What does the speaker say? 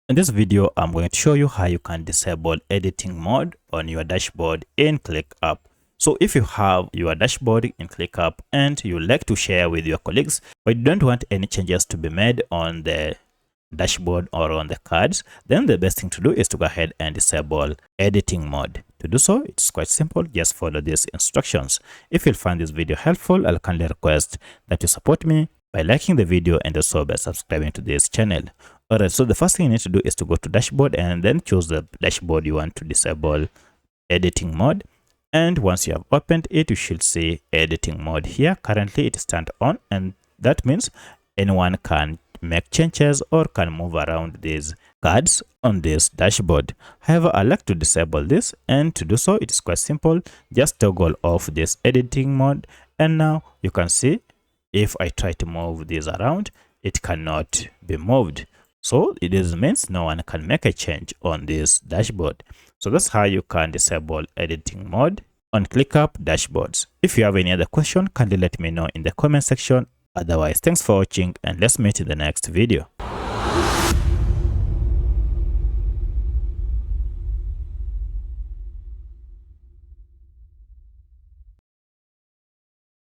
In this video, I'm going to show you how you can disable editing mode on your dashboard in ClickUp. So if you have your dashboard in ClickUp and you like to share with your colleagues, but you don't want any changes to be made on the dashboard or on the cards, then the best thing to do is to go ahead and disable editing mode. To do so, it's quite simple. Just follow these instructions. If you find this video helpful, I'll kindly request that you support me by liking the video and also by subscribing to this channel. Alright, so the first thing you need to do is to go to dashboard and then choose the dashboard you want to disable editing mode. And once you have opened it, you should see editing mode here. Currently it is turned on, and that means anyone can make changes or can move around these cards on this dashboard. However, I like to disable this, and to do so it is quite simple. Just toggle off this editing mode, and now you can see if I try to move this around, it cannot be moved. So it means no one can make a change on this dashboard. So that's how you can disable editing mode on ClickUp dashboards. If you have any other question, kindly let me know in the comment section. Otherwise, thanks for watching and let's meet in the next video.